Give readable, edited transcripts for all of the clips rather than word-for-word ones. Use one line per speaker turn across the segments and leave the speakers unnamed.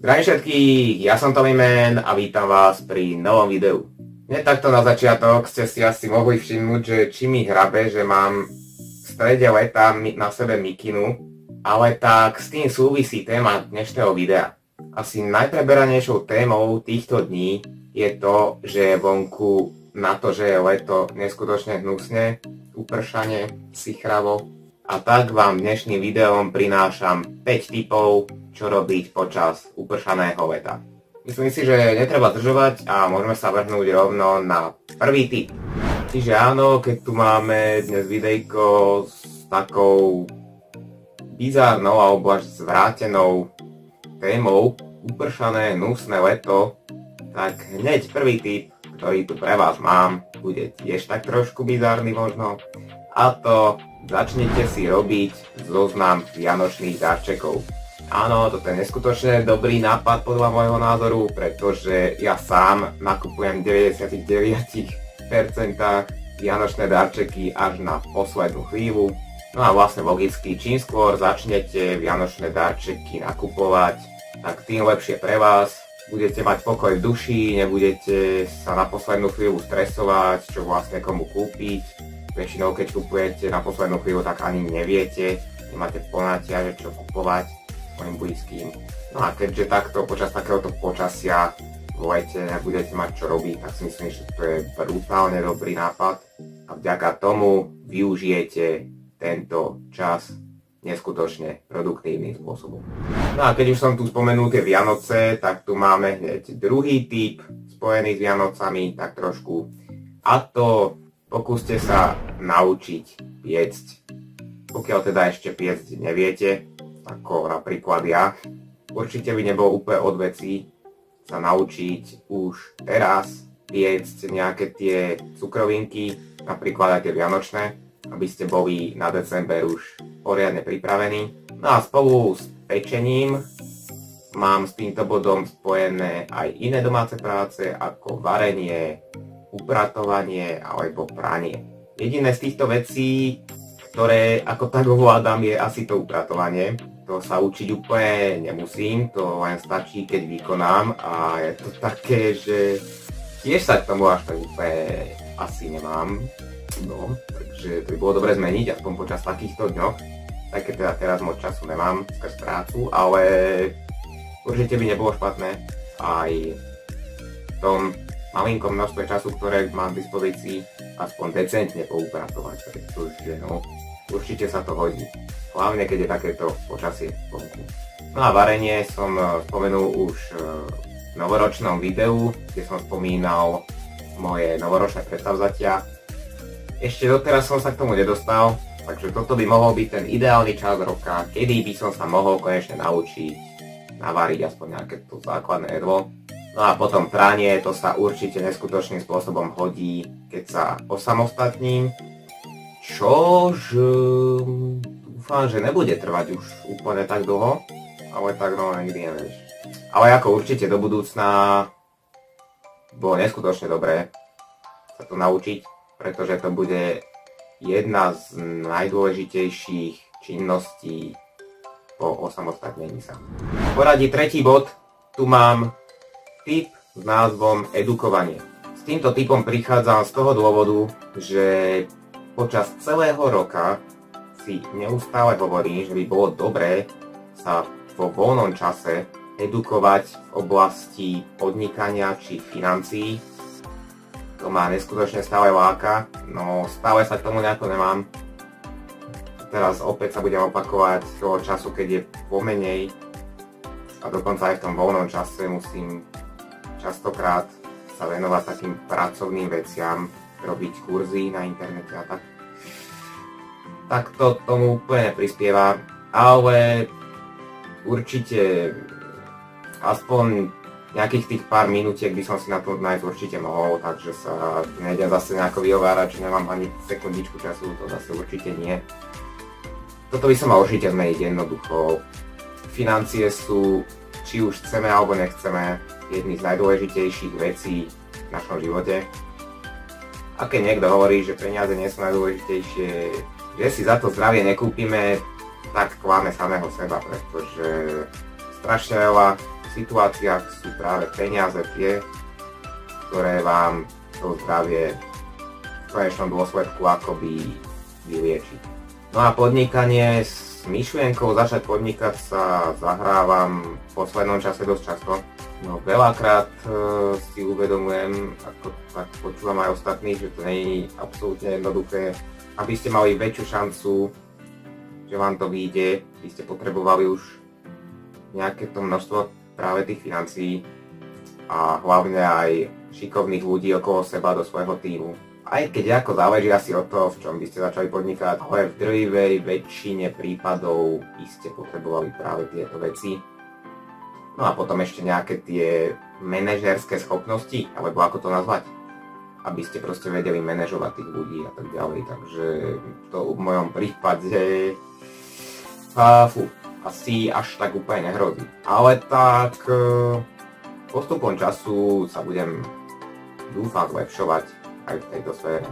Zdravím všetkých, ja som Tommy Man a vítam vás pri novom videu. Hneď takto na začiatok ste si asi mohli všimnúť, že či mi hrabe, že mám v strede leta na sebe mikinu, ale tak s tým súvisí téma dnešného videa. Asi najpreberanejšou témou týchto dní je to, že je vonku na to, že je leto neskutočne hnusne, upršane, sichravo. A tak vám dnešným videom prinášam 5 tipov, čo robiť počas upršaného leta. Myslím si, že netreba zdržovať a môžeme sa vrhnúť rovno na prvý tip. Čiže áno, keď tu máme dnes videjko s takou bizárnou alebo až zvrátenou témou upršané, hnusné leto, tak hneď prvý tip, ktorý tu pre vás mám, bude tiež tak trošku bizárny možno, a to začnite si robiť zoznam vianočných darčekov. Áno, toto je neskutočne dobrý nápad podľa môjho názoru, pretože ja sám nakupujem v 99% vianočné darčeky až na poslednú chvíľu. No a vlastne logicky, čím skôr začnete vianočné darčeky nakupovať, tak tým lepšie pre vás. Budete mať pokoj v duši, nebudete sa na poslednú chvíľu stresovať, čo vlastne komu kúpiť. Väčšinou keď kupujete na poslednú chvíľu, tak ani neviete, nemáte poňatia, že čo kupovať svojim blízkym. No a keďže takto počas takéhoto počasia v lete nebudete mať čo robiť, tak si myslím, že to je brutálne dobrý nápad a vďaka tomu využijete tento čas neskutočne produktívnym spôsobom. No a keď už som tu spomenul tie Vianoce, tak tu máme hneď druhý tip spojený s Vianocami, tak trošku, a to pokúste sa naučiť piecť. Pokiaľ teda ešte piecť neviete, ako napríklad ja, určite by nebolo úplne od vecí sa naučiť už teraz piecť nejaké tie cukrovinky, napríklad aj tie vianočné, aby ste boli na december už poriadne pripravení. No a spolu s pečením mám s týmto bodom spojené aj iné domáce práce ako varenie, upratovanie alebo pranie. Jediné z týchto vecí, ktoré ako tak ovládam, je asi to upratovanie. To sa učiť úplne nemusím, to len stačí, keď vykonám, a je to také, že tiež sa k tomu až tak úplne asi nemám. No, takže to by bolo dobre zmeniť, aspoň počas takýchto dňoch, aj keď teda teraz moc času nemám skrz prácu, ale určite by nebolo špatné aj v tom malinkom množstve času, ktoré mám v dispozícii, aspoň decentne poupratovať, pretože no, určite sa to hodí. Hlavne keď je takéto počasie vonku. No a varenie som spomenul už v novoročnom videu, kde som spomínal moje novoročné predstavzatia. Ešte doteraz som sa k tomu nedostal, takže toto by mohol byť ten ideálny čas roka, kedy by som sa mohol konečne naučiť navariť aspoň nejaké to základné jedlo. No a potom pranie, to sa určite neskutočným spôsobom hodí, keď sa osamostatním, čož dúfam, že nebude trvať už úplne tak dlho, ale tak no nikdy nevieš. Ale ako určite do budúcna bolo neskutočne dobré sa to naučiť, pretože to bude jedna z najdôležitejších činností po osamostatnení sa. V poradí tretí bod, tu mám tip s názvom edukovanie. S týmto tipom prichádzam z toho dôvodu, že počas celého roka si neustále hovorím, že by bolo dobré sa vo voľnom čase edukovať v oblasti podnikania či financií. To ma neskutočne stále láka, no stále sa k tomu nejako nemám. Teraz opäť sa budem opakovať toho času, keď je pomenej, a dokonca aj v tom voľnom čase musím častokrát sa venovať takým pracovným veciam, robiť kurzy na internete a tak. Tak to tomu úplne neprispieva, ale určite aspoň nejakých tých pár minútiek by som si na to nájsť určite mohol, takže sa nejdem zase nejako vyhovárať, že nemám ani sekundičku času, to zase určite nie. Toto by som mal určite zmeniť jednoducho. Financie sú, či už chceme alebo nechceme, jedny z najdôležitejších vecí v našom živote. A keď niekto hovorí, že peniaze nie sú najdôležitejšie, že si za to zdravie nekúpime, tak klame samého seba, pretože strašne veľa situáciách sú práve peniaze tie, ktoré vám to zdravie v konečnom dôsledku akoby vylieči. No a podnikanie s myšlienkou začať podnikať sa zahrávam v poslednom čase dosť často. No veľakrát si uvedomujem, ako tak počúvam aj ostatných, že to nie je absolútne jednoduché. Aby ste mali väčšiu šancu, že vám to vyjde, by ste potrebovali už nejaké to množstvo práve tých financií a hlavne aj šikovných ľudí okolo seba do svojho tímu. Aj keď ako záleží asi od toho, v čom by ste začali podnikať, ale v drvivej väčšine prípadov by ste potrebovali práve tieto veci. No a potom ešte nejaké tie manažerské schopnosti, alebo ako to nazvať, aby ste proste vedeli manažovať tých ľudí a tak ďalej. Takže to v mojom prípade asi až tak úplne nehrozí. Ale tak postupom času sa budem, dúfam, zlepšovať aj v tejto sfére.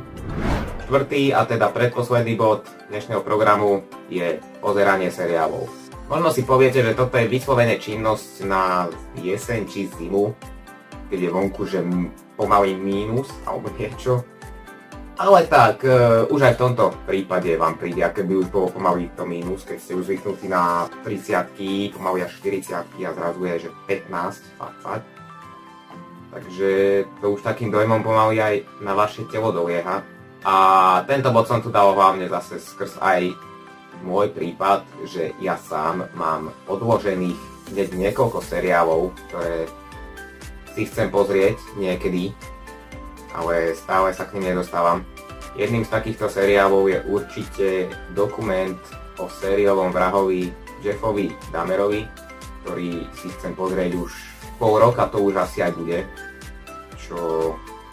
Štvrtý a teda predposledný bod dnešného programu je pozeranie seriálov. Možno si poviete, že toto je vyslovene činnosť na jeseň či zimu, keď je vonku, že pomaly mínus alebo niečo. Ale tak, už aj v tomto prípade vám príde, aké by už bolo pomaly to mínus, keď ste už zvyknutí na 30-ky, pomaly až 40-ky a zrazu je, že 15, fakt. Takže to už takým dojmom pomaly aj na vaše telo dolieha. A tento bod som tu dal hlavne zase skrz aj môj prípad, že ja sám mám odložených hneď niekoľko seriálov, ktoré si chcem pozrieť niekedy, ale stále sa k nim nedostávam. Jedným z takýchto seriálov je určite dokument o sériovom vrahovi Jeffovi Dahmerovi, ktorý si chcem pozrieť už pol roka, to už asi aj bude, čo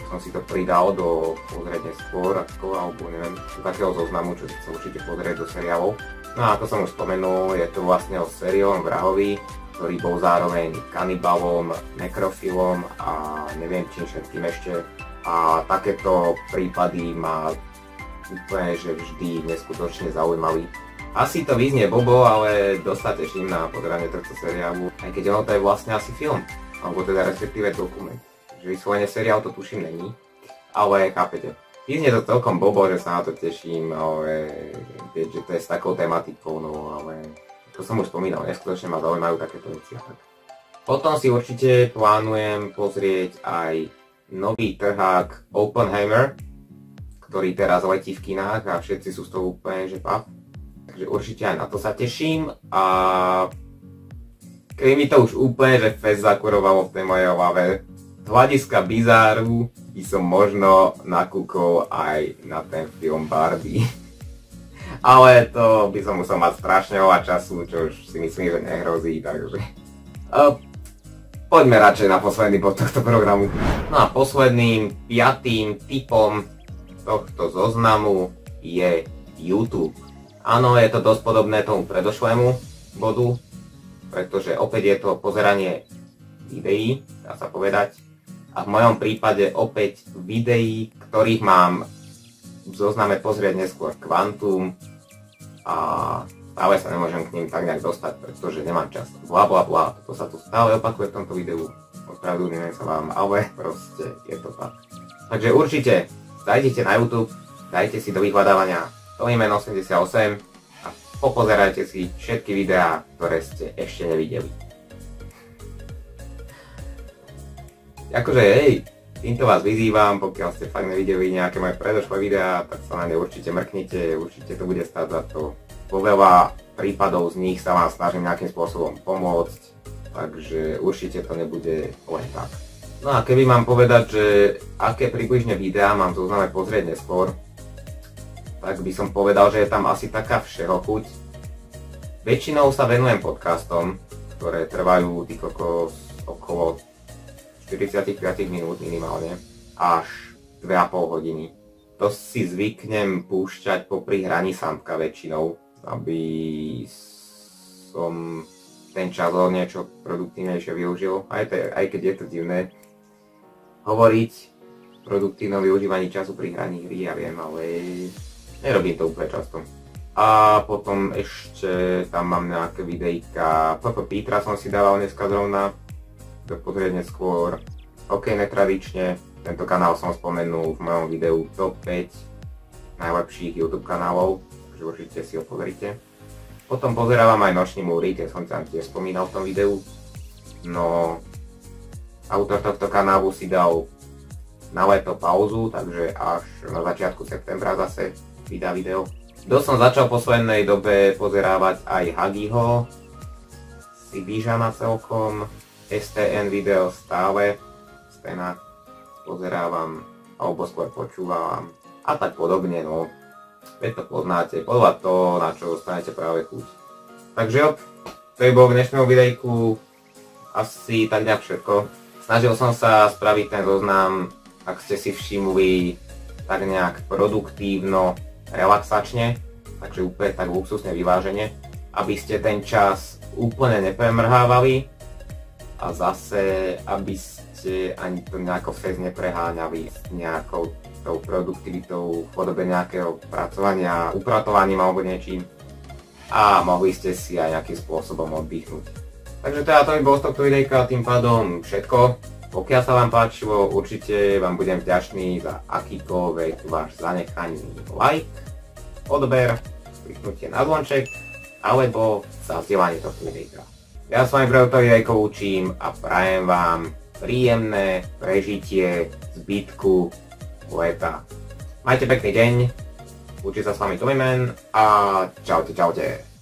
som si to pridal do pozrieť neskôr, alebo neviem, do takého zoznamu, čo sa určite pozrieť do seriálov. No a ako som už spomenul, je to vlastne o sériovom vrahovi, ktorý bol zároveň kanibalom, nekrofilom a neviem čím všetkým ešte. A takéto prípady ma úplne že vždy neskutočne zaujímali. Asi to vyznie bobo, ale dosť sa teším na pozeranie tohto seriálu, aj keď ono to je vlastne asi film, alebo teda respektíve dokument. Takže vyslovene seriál to tuším není, ale chápete. Vyznie to celkom bobo, že sa na to teším, ale keďže to je s takou tematikou, no ale to som už spomínal, neskutočne ma zaujímajú takéto veci. Potom si určite plánujem pozrieť aj nový trhák Oppenheimer, ktorý teraz letí v kinách a všetci sú z toho úplne že pav. Takže určite aj na to sa teším a keď mi to už úplne že fest zakurovalo v tej mojej hlave, z hľadiska bizáru by som možno nakúkol aj na ten film Barbie. Ale to by som musel mať strašne veľa času, čo už si myslím, že nehrozí, takže poďme radšej na posledný bod tohto programu. No a posledným, piatým typom tohto zoznamu je YouTube. Áno, je to dosť podobné tomu predošlému bodu, pretože opäť je to pozeranie videí, dá sa povedať. A v mojom prípade opäť videí, ktorých mám v zozname pozrieť neskôr kvantum a stále sa nemôžem k ním tak nejak dostať, pretože nemám čas. Bla bla bla, to sa tu stále opakuje v tomto videu, ospravedlňujem sa vám, ale proste je to tak. Takže určite zajdite na YouTube, dajte si do vyhľadávania Tomimen88 a popozerajte si všetky videá, ktoré ste ešte nevideli. Akože hej, týmto vás vyzývam, pokiaľ ste fakt nevideli nejaké moje predošlé videá, tak sa na ne určite mrknite, určite to bude stáť za to. Vo veľa prípadov z nich sa vám snažím nejakým spôsobom pomôcť, takže určite to nebude len tak. No a keby mám povedať, že aké približne videá mám v zozname pozrieť neskôr, tak by som povedal, že je tam asi taká všehochuť. Väčšinou sa venujem podcastom, ktoré trvajú okolo 45 minút minimálne, až 2,5 hodiny. To si zvyknem púšťať popri hraní samtka väčšinou, aby som ten čas o niečo produktívnejšie využil. Aj keď je to divné hovoriť o produktívnom využívaní času pri hraní hry, ja viem, ale nerobím to úplne často. A potom ešte tam mám nejaké videjka, Petra som si dával dneska zrovna, to pozrieť neskôr. OK, netradične, tento kanál som spomenul v mojom videu top 5 najlepších YouTube kanálov, takže určite si ho pozrite. Potom pozerávam aj Nočný múry, tie som tam tiež spomínal v tom videu. No, autor tohto kanálu si dal na leto pauzu, takže až na začiatku septembra zase vydá video. Dosť som začal v poslednej dobe pozerávať aj Hagiho, Sibížana celkom, STN video stále, Stena pozerávam, alebo skôr počúvam a tak podobne, no. Veď to poznáte, podľa toho, na čo dostanete práve chuť. Takže op, to je bolo k dnešnému videjku asi tak nejak všetko. Snažil som sa spraviť ten zoznam, ak ste si všimli, tak nejak produktívno, relaxačne, takže úplne tak luxusne vyvážene, aby ste ten čas úplne nepremrhávali a zase, aby ste ani to nejako fest nepreháňali s nejakou tou produktivitou v podobe nejakého pracovania, upratovaním alebo niečím a mohli ste si aj nejakým spôsobom oddychnúť. Takže teda to by bolo z tohto videjka tým pádom všetko. Pokiaľ sa vám páčilo, určite vám budem vďačný za akýkoľvek váš zanechaný like, odber, kliknutie na zvonček alebo za zdieľanie tohto videjka. Ja s vami pre toto videjko učím a prajem vám príjemné prežitie zbytku leta. Majte pekný deň, učí sa s vami Tommyman a čaute.